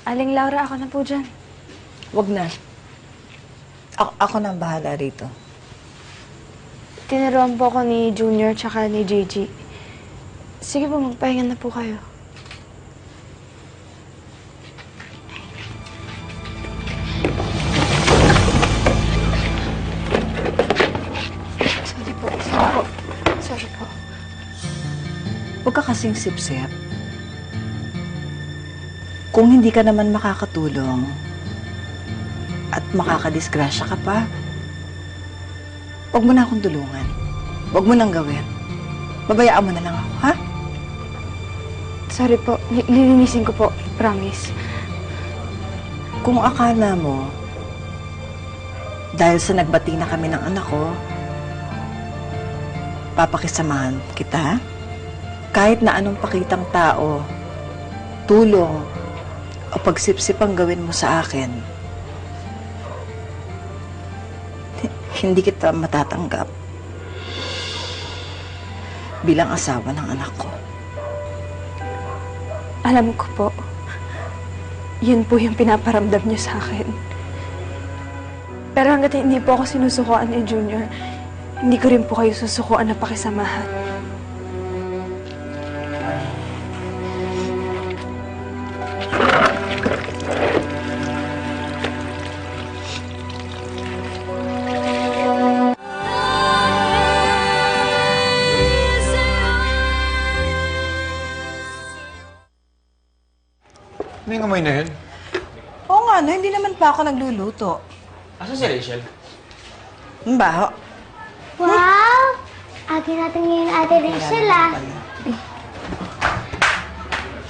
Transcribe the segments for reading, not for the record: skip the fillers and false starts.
Aling Laura, ako na po dyan. Wag na. Ako na ang bahala rito. Tinuruan po ako ni Junior tsaka ni Gigi. Sige po, magpahinga na po kayo. Sorry po. Sorry po. Huwag ka kasing sip-sip. Kung hindi ka naman makakatulong at makakadisgrasya ka pa, huwag mo na akong tulungan. Huwag mo nang gawin. Babayaan mo na lang ako, ha? Sorry po. Lilinisin ko po. Promise. Kung akala mo, dahil sa nagbati na kami ng anak ko, papakisamahan kita, kahit na anong pakitang tao, tulong, o pagsipsip ang gawin mo sa akin, hindi kita matatanggap bilang asawa ng anak ko. Alam ko po, yun po yung pinaparamdam niyo sa akin. Pero hanggat hindi po ako sinusukuan ni Junior, hindi ko rin po kayo susukuan na pakisamahan. Ano yung amoy na yun? Oo nga, no, hindi naman pa ako nagluluto. Asan si Rachel? Ang baho. Wow! Ate natin ngayon Ate Rachel, ah.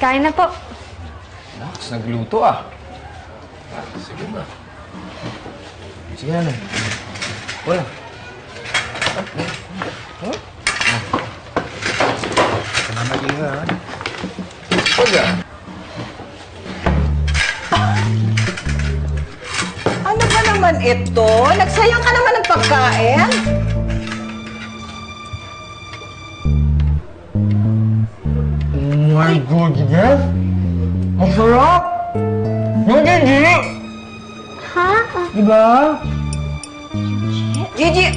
Kain na po. Naks, nagluto ah. Sige na. Sige na. Wala. Salamat din nga, ha? Wala. Ano ba naman ito? Nagsayang ka naman ng pagkain? Oh my goodness! Ang sarap! Yung Gigi! Ha? Diba? Gigi!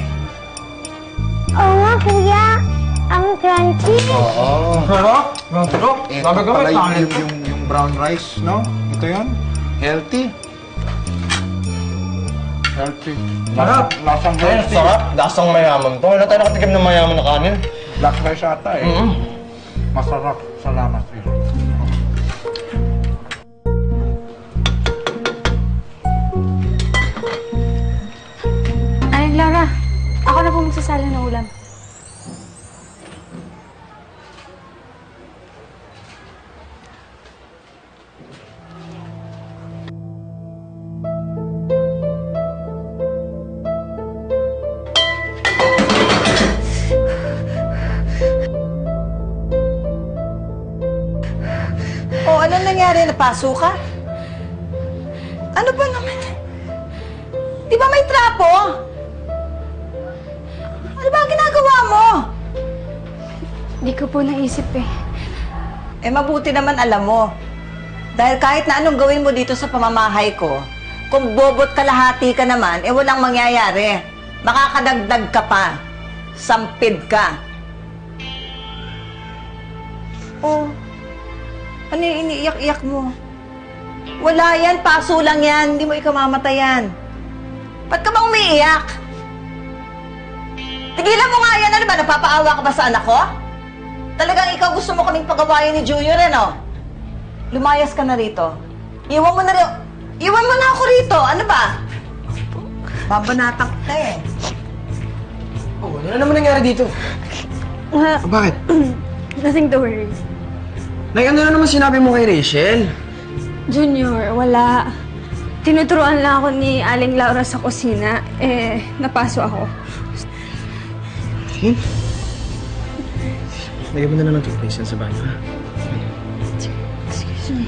Oo nga, kuya. Ang crunchy. Oo. Sarap! Ang sarap! Sabi ko, may pala talent. yung brown rice, no? Ito yun? Healthy. Healthy. Sarap! Lasang Ayun, healthy. sarap! Lasang mayaman to. Wala tayo nakatikim ng mayaman na kanin. Black rice ata eh. Masarap. Salamat. Aling Laura, ako na po magsasala ng ulam. O, anong nangyari? Napaso ka? Ano ba naman? Di ba may trapo? Ano ba ang ginagawa mo? Di ko po naisip eh. Eh, mabuti naman alam mo. Dahil kahit na anong gawin mo dito sa pamamahay ko, kung bobot kalahati ka naman, eh walang mangyayari. Makakadagdag ka pa. Sampid ka. Oh, ano yung iniiyak-iyak mo? Wala yan, paso lang yan. Hindi mo ikamamatayan. Ba't ka ba umiiyak? Tigilan mo nga yan. Ano ba, napapaawa ka ba sa anak ko? Talagang ikaw gusto mo kaming pagawain ni Junior, ano? Lumayas ka na rito. Iwan mo na ako rito. Ano ba? Babanatak ka eh. Oh, ano na naman nangyari dito? Bakit? Nothing to worry. Nay, ano na naman sinabi mo kay Rachel? Junior, wala. Tinuturuan lang ako ni Aling Laura sa kusina. Eh, napaso ako. Lagyan mo na lang ng toothpaste yan sa banyo, ha? Excuse me.